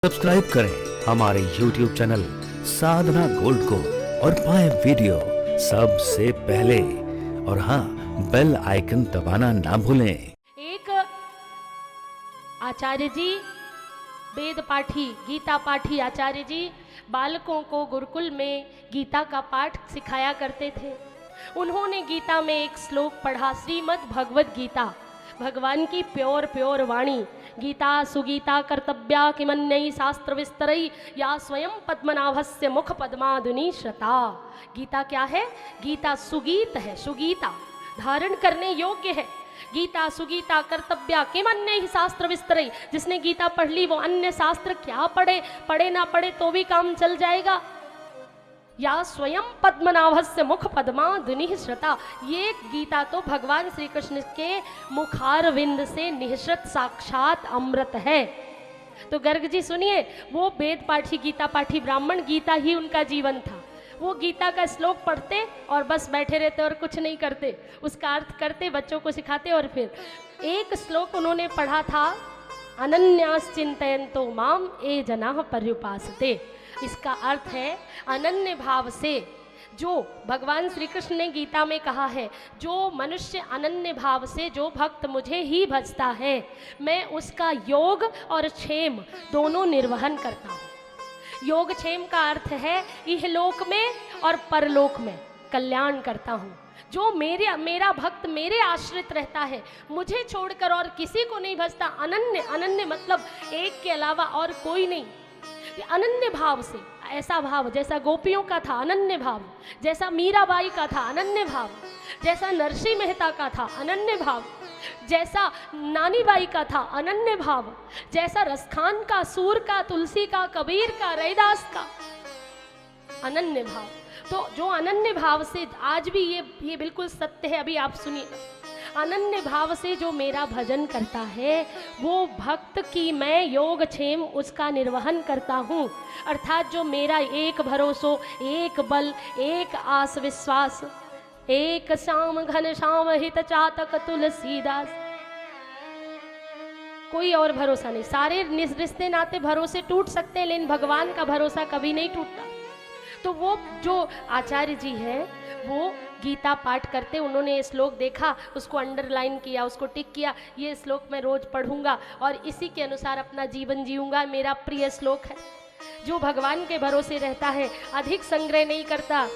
Subscribe करें हमारे YouTube channel साधना gold को और पाएं वीडियो सबसे पहले। और हाँ, बेल आइकन दबाना ना भूलें। एक आचार्य जी, वेद पाठी, गीता पाठी आचार्य जी बालकों को गुरुकुल में गीता का पाठ सिखाया करते थे। उन्होंने गीता में एक श्लोक पढ़ा, श्रीमद् भगवद गीता, भगवान की प्योर वाणी। गीता सुगीता कर्तव्या किमन्यई शास्त्र विस्तरई या स्वयं पद्मनाभस्य मुख पद्मादुनी श्रता। गीता क्या है? गीता सुगीत है, सुगीता धारण करने योग्य है। गीता सुगीता कर्तव्या किमन्यई शास्त्र विस्तरई। जिसने गीता पढ़ ली वो अन्य शास्त्र क्या पढ़े, पढ़े ना पढ़े तो भी काम चल जाएगा। या स्वयं पद्मनाभस्य मुख पद्मादुनि श्रता। ये गीता तो भगवान श्री कृष्ण के मुखारविंद से निःसृत साक्षात अमृत है। तो गर्ग जी सुनिए, वो वेद पाठी गीता पाठी ब्राह्मण, गीता ही उनका जीवन था। वो गीता का श्लोक पढ़ते और बस बैठे रहते और कुछ नहीं करते, उसका अर्थ करते, बच्चों को सिखाते। और फिर एक श्लोक उन्होंने पढ़ा था, अनन्यास चिंतयन्तो माम ये जनाः पर्युपासते। इसका अर्थ है अनन्य भाव से, जो भगवान श्री कृष्ण ने गीता में कहा है, जो मनुष्य अनन्य भाव से, जो भक्त मुझे ही भजता है, मैं उसका योग और क्षेम दोनों निर्वहन करता हूँ। योग क्षेम का अर्थ है इहलोक में और परलोक में कल्याण करता हूँ। जो मेरा भक्त मेरे आश्रित रहता है, मुझे छोड़कर और किसी को नहीं भजता, अनन्य मतलब एक के अलावा और कोई नहीं, अनन्य भाव से, ऐसा भाव जैसा गोपियों का था अनन्य भाव, जैसा मीराबाई का था अनन्य भाव, जैसा नरसिंह मेहता का था अनन्य भाव, जैसा नानीबाई का था अनन्य भाव, जैसा रसखान का, सूर का, तुलसी का, कबीर का, रैदास का अनन्य भाव। तो जो अनन्य भाव से, आज भी ये बिल्कुल सत्य है, अभी आप सुनिए, अनन्य भाव से जो मेरा भजन करता है वो भक्त की मैं योग क्षेम उसका निर्वहन करता हूँ। अर्थात जो मेरा एक भरोसो, एक बल, एक आस विश्वास, एक श्याम घन श्याम हित चातक तुलसीदास, कोई और भरोसा नहीं। सारे रिश्ते नाते भरोसे टूट सकते हैं, लेकिन भगवान का भरोसा कभी नहीं टूटता। तो वो जो आचार्य जी है वो गीता पाठ करते, उन्होंने ये श्लोक देखा, उसको अंडरलाइन किया, उसको टिक किया, ये श्लोक मैं रोज पढ़ूंगा और इसी के अनुसार अपना जीवन जीऊंगा। मेरा प्रिय श्लोक है। जो भगवान के भरोसे रहता है, अधिक संग्रह नहीं करता,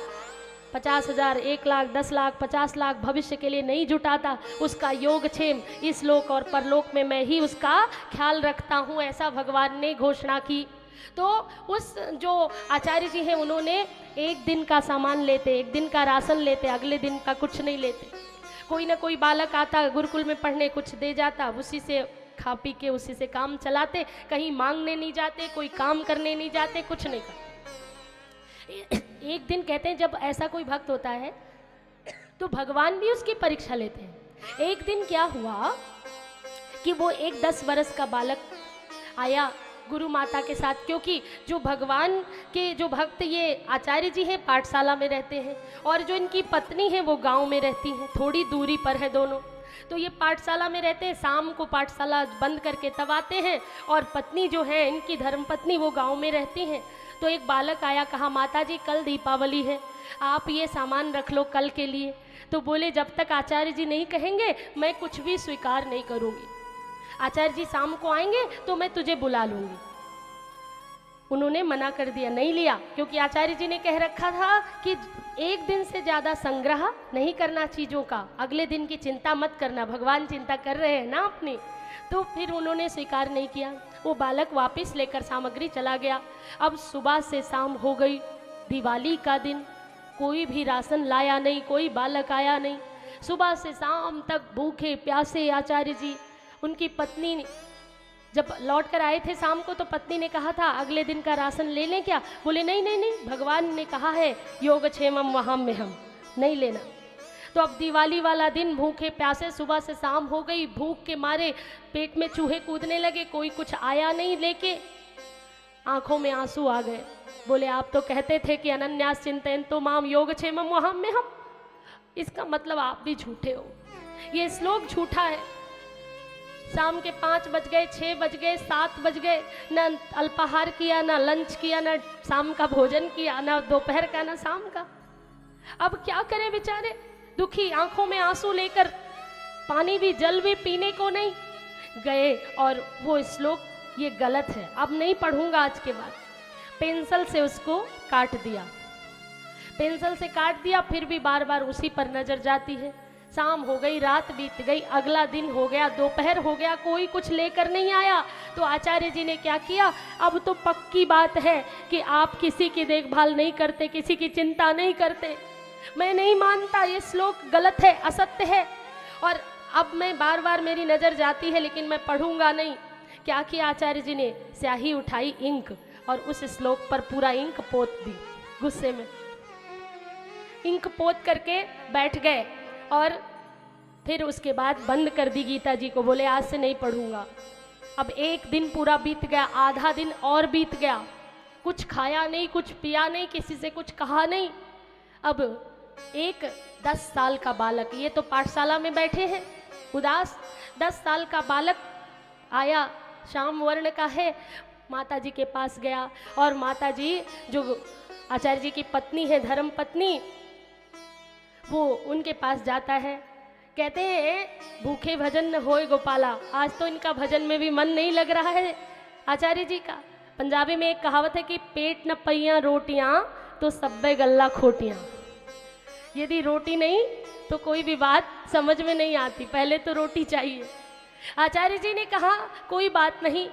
50,000, 1 लाख, 10 लाख, 50 लाख भविष्य के लिए नहीं जुटाता, उसका योग क्षेम इस लोक और परलोक में मैं ही उसका ख्याल रखता हूँ, ऐसा भगवान ने घोषणा की। तो उस जो आचार्य जी हैं उन्होंने एक दिन का सामान लेते, एक दिन का राशन लेते, अगले दिन का कुछ नहीं लेते। कोई ना कोई बालक आता गुरुकुल में पढ़ने, कुछ दे जाता, उसी से खा पी के उसी से काम चलाते, कहीं मांगने नहीं जाते, कोई काम करने नहीं जाते, कुछ नहीं करते। एक दिन कहते हैं जब ऐसा कोई भक्त होता है तो भगवान भी उसकी परीक्षा लेते हैं। एक दिन क्या हुआ कि वो एक 10 वर्ष का बालक आया गुरु माता के साथ, क्योंकि जो भगवान के जो भक्त ये आचार्य जी हैं पाठशाला में रहते हैं और जो इनकी पत्नी है वो गांव में रहती हैं, थोड़ी दूरी पर है दोनों। तो ये पाठशाला में रहते हैं, शाम को पाठशाला बंद करके तब आते हैं, और पत्नी जो है इनकी धर्मपत्नी वो गांव में रहती हैं। तो एक बालक आया, कहा माता जी कल दीपावली है, आप ये सामान रख लो कल के लिए। तो बोले जब तक आचार्य जी नहीं कहेंगे मैं कुछ भी स्वीकार नहीं करूँगी, आचार्य जी शाम को आएंगे तो मैं तुझे बुला लूंगी। उन्होंने मना कर दिया, नहीं लिया, क्योंकि आचार्य जी ने कह रखा था कि एक दिन से ज़्यादा संग्रह नहीं करना चीज़ों का, अगले दिन की चिंता मत करना, भगवान चिंता कर रहे हैं ना अपनी। तो फिर उन्होंने स्वीकार नहीं किया। वो बालक वापस लेकर सामग्री चला गया। अब सुबह से शाम हो गई, दिवाली का दिन, कोई भी राशन लाया नहीं, कोई बालक आया नहीं। सुबह से शाम तक भूखे प्यासे आचार्य जी। उनकी पत्नी ने जब लौट कर आए थे शाम को तो पत्नी ने कहा था अगले दिन का राशन ले लें क्या? बोले नहीं नहीं नहीं, भगवान ने कहा है योग क्षेमम वहां में हम नहीं लेना। तो अब दिवाली वाला दिन भूखे प्यासे, सुबह से शाम हो गई, भूख के मारे पेट में चूहे कूदने लगे, कोई कुछ आया नहीं लेके, आंखों में आंसू आ गए। बोले आप तो कहते थे कि अनन्यास चिंतयन्तो माम योग क्षेमम वहां में हम, इसका मतलब आप भी झूठे हो, ये श्लोक झूठा है। शाम के 5 बज गए, 6 बज गए, 7 बज गए, न अल्पाहार किया, न लंच किया, न शाम का भोजन किया, न दोपहर का, न शाम का। अब क्या करें बेचारे, दुखी, आंखों में आंसू लेकर, पानी भी जल भी पीने को नहीं गए। और वो श्लोक ये गलत है, अब नहीं पढ़ूंगा आज के बाद। पेंसिल से उसको काट दिया, पेंसिल से काट दिया, फिर भी बार बार उसी पर नजर जाती है। शाम हो गई, रात बीत गई, अगला दिन हो गया, दोपहर हो गया, कोई कुछ लेकर नहीं आया। तो आचार्य जी ने क्या किया, अब तो पक्की बात है कि आप किसी की देखभाल नहीं करते, किसी की चिंता नहीं करते। मैं नहीं मानता, ये श्लोक गलत है, असत्य है। और अब मैं बार बार मेरी नज़र जाती है, लेकिन मैं पढ़ूंगा नहीं। क्या किया आचार्य जी ने, स्याही उठाई, इंक, और उस श्लोक पर पूरा इंक पोत दी। गुस्से में इंक पोत करके बैठ गए और फिर उसके बाद बंद कर दी गीता जी को, बोले आज से नहीं पढ़ूंगा। अब एक दिन पूरा बीत गया, आधा दिन और बीत गया, कुछ खाया नहीं, कुछ पिया नहीं, किसी से कुछ कहा नहीं। अब एक 10 साल का बालक, ये तो पाठशाला में बैठे हैं उदास, 10 साल का बालक आया, श्याम वर्ण का है, माता जी के पास गया। और माता जी जो आचार्य जी की पत्नी है, धर्म पत्नी, वो उनके पास जाता है। कहते हैं भूखे भजन न होए गोपाला, आज तो इनका भजन में भी मन नहीं लग रहा है आचार्य जी का। पंजाबी में एक कहावत है कि पेट न पैया रोटियां तो सब्बे गल्ला खोटियां। यदि रोटी नहीं तो कोई भी बात समझ में नहीं आती, पहले तो रोटी चाहिए। आचार्य जी ने कहा कोई बात नहीं,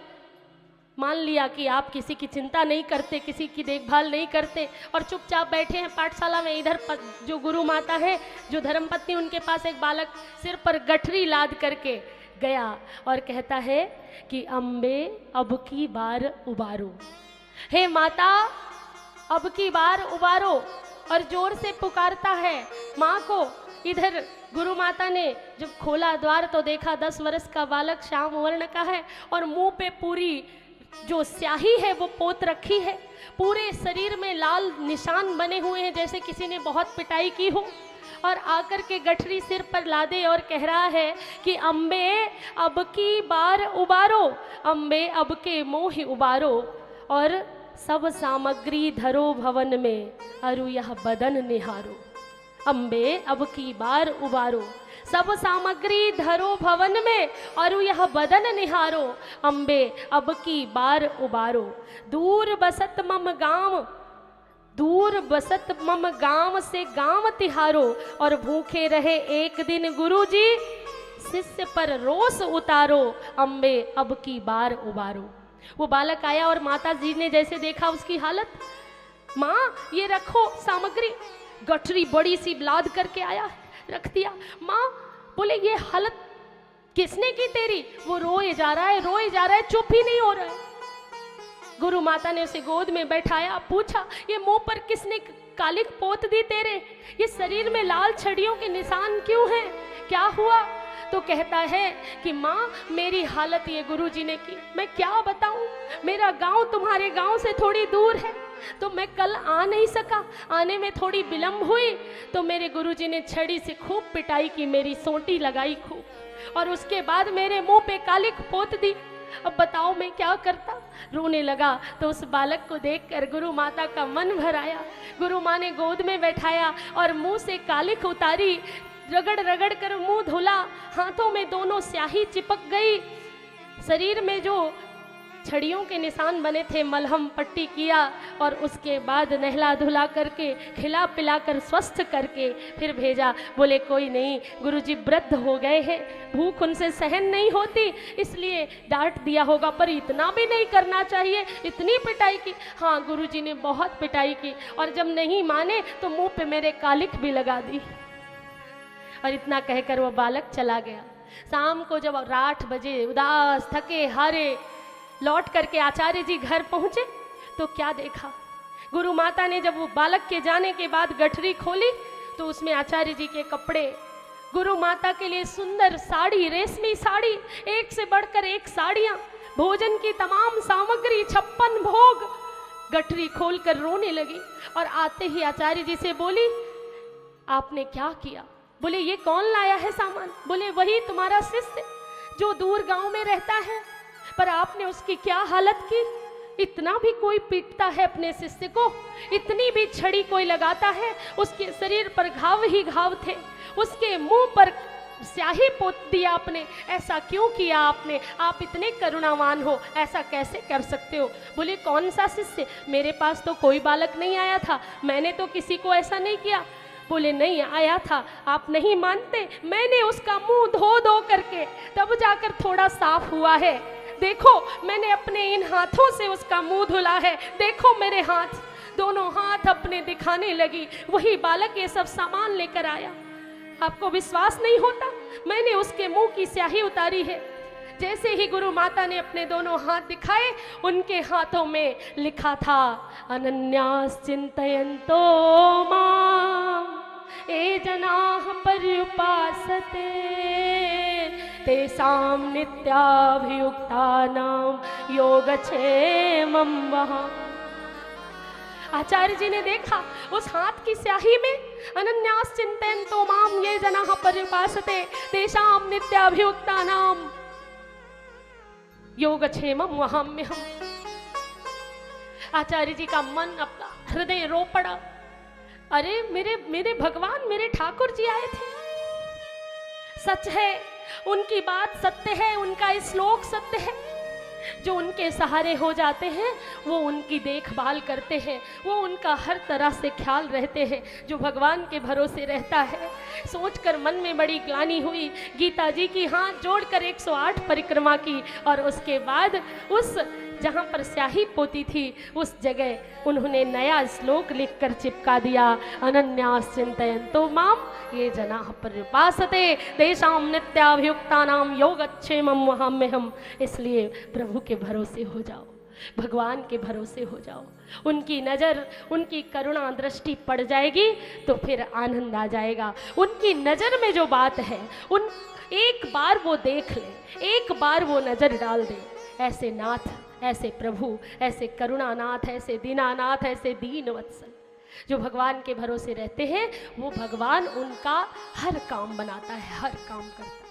मान लिया कि आप किसी की चिंता नहीं करते, किसी की देखभाल नहीं करते और चुपचाप बैठे हैं पाठशाला में। इधर जो गुरु माता है, जो धर्मपत्नी, उनके पास एक बालक सिर पर गठरी लाद करके गया और कहता है कि अम्बे अब की बार उबारो, हे माता अब की बार उबारो, और जोर से पुकारता है माँ को। इधर गुरु माता ने जब खोला द्वार तो देखा 10 वर्ष का बालक श्याम वर्ण का है और मुंह पे पूरी जो स्याही है वो पोत रखी है, पूरे शरीर में लाल निशान बने हुए हैं जैसे किसी ने बहुत पिटाई की हो। और आकर के गठरी सिर पर लादे और कह रहा है कि अम्बे अब की बार उबारो, अम्बे अब के मोह उबारो, और सब सामग्री धरो भवन में, अरु यह बदन निहारो। अम्बे अब की बार उबारो, सब सामग्री धरो भवन में, और यह बदन निहारो। अम्बे अब की बार उबारो, दूर बसत मम गांव, दूर बसत मम गांव से गांव तिहारो, और भूखे रहे एक दिन गुरुजी, शिष्य पर रोष उतारो। अम्बे अब की बार उबारो। वो बालक आया और माता जी ने जैसे देखा उसकी हालत, माँ ये रखो सामग्री, गठरी बड़ी सी लाद करके आया, रख दिया। माँ बोले ये हालत किसने की तेरी? वो रोए जा रहा है, रोए जा रहा है, चुप ही नहीं हो रहा है। गुरु माता ने उसे गोद में बैठाया, पूछा ये मुंह पर किसने कालिक पोत दी तेरे? ये शरीर में लाल छड़ियों के निशान क्यों हैं? क्या हुआ? तो कहता है कि माँ मेरी हालत ये गुरुजी ने की, मैं क्या बताऊं। मेरा गांव तुम्हारे गांव से थोड़ी दूर है, तो मैं कल आ नहीं सका, आने में थोड़ी विलम्ब हुई, तो मेरे गुरुजी ने छड़ी से खूब पिटाई की, मेरी सोटी लगाई खूब, और उसके बाद मेरे मुंह पे कालिक पोत दी। अब बताओ मैं क्या करता। रोने लगा तो उस बालक को देखकर गुरु माता का मन भर आया। गुरु माँ ने गोद में बैठाया और मुंह से कालिक उतारी, रगड़ रगड़ कर मुंह धुला, हाथों में दोनों स्याही चिपक गई, शरीर में जो छड़ियों के निशान बने थे मलहम पट्टी किया, और उसके बाद नहला धुला करके खिला पिला कर स्वस्थ करके फिर भेजा। बोले कोई नहीं, गुरुजी वृद्ध हो गए हैं, भूख उनसे सहन नहीं होती, इसलिए डांट दिया होगा, पर इतना भी नहीं करना चाहिए, इतनी पिटाई की। हाँ गुरुजी ने बहुत पिटाई की, और जब नहीं माने तो मुंह पे मेरे कालिक भी लगा दी। और इतना कहकर वह बालक चला गया। शाम को जब 8 बजे उदास थके हारे लौट करके आचार्य जी घर पहुंचे तो क्या देखा, गुरु माता ने जब वो बालक के जाने के बाद गठरी खोली तो उसमें आचार्य जी के कपड़े, गुरु माता के लिए सुंदर साड़ी, रेशमी साड़ी, एक से बढ़कर एक साड़ियां, भोजन की तमाम सामग्री, 56 भोग। गठरी खोलकर रोने लगी और आते ही आचार्य जी से बोली आपने क्या किया? बोले ये कौन लाया है सामान? बोले वही तुम्हारा शिष्य जो दूर गांव में रहता है, पर आपने उसकी क्या हालत की। इतना भी कोई पीटता है अपने शिष्य को, इतनी भी छड़ी कोई लगाता है। उसके शरीर पर घाव ही घाव थे, उसके मुंह पर स्याही पोत दिया आपने। ऐसा क्यों किया आपने? आप इतने करुणावान हो, ऐसा कैसे कर सकते हो? बोले कौन सा शिष्य? मेरे पास तो कोई बालक नहीं आया था, मैंने तो किसी को ऐसा नहीं किया। बोले नहीं आया था, आप नहीं मानते, मैंने उसका मुंह धो धो करके तब जाकर थोड़ा साफ हुआ है। देखो मैंने अपने इन हाथों से उसका मुंह धुला है, देखो मेरे हाथ, दोनों हाथ अपने दिखाने लगी। वही बालक ये सब सामान लेकर आया। आपको विश्वास नहीं होता? मैंने उसके मुंह की स्याही उतारी है। जैसे ही गुरु माता ने अपने दोनों हाथ दिखाए, उनके हाथों में लिखा था अनन्यास चिंतयन्तो मां ये जनाः पर्युपासते तेषां नित्याभियुक्तानां योगक्षेमं वहा। आचार्य जी ने देखा उस हाथ की स्याही में अनन्यास चिंतयन्तो मां ये जनाः पर्युपासते तेषां नित्याभियुक्तानां योगक्षेमं वहाम्यहम्। आचार्य जी का मन, अपना हृदय रो पड़ा। अरे मेरे भगवान, मेरे ठाकुर जी आए थे। सच है, उनकी बात सत्य है, उनका श्लोक सत्य है। जो उनके सहारे हो जाते हैं वो उनकी देखभाल करते हैं, वो उनका हर तरह से ख्याल रहते हैं। जो भगवान के भरोसे रहता है, सोचकर मन में बड़ी ग्लानि हुई। गीता जी की हाथ जोड़कर 108 परिक्रमा की और उसके बाद उस जहाँ पर स्याही पोती थी उस जगह उन्होंने नया श्लोक लिखकर चिपका दिया, अनन्यास चिंतयन्तो मां ये जनाः पर्युपासते तेषां नित्याभियुक्तानां योगक्षेमं वहाम्यहम्। इसलिए प्रभु के भरोसे हो जाओ, भगवान के भरोसे हो जाओ। उनकी नज़र, उनकी करुणा दृष्टि पड़ जाएगी तो फिर आनंद आ जाएगा। उनकी नज़र में जो बात है, उन एक बार वो देख ले, एक बार वो नज़र डाल दे। ऐसे नाथ, ऐसे प्रभु, ऐसे करुणानाथ, ऐसे दीनानाथ, ऐसे दीन वत्सल जो भगवान के भरोसे रहते हैं, वो भगवान उनका हर काम बनाता है, हर काम करता है।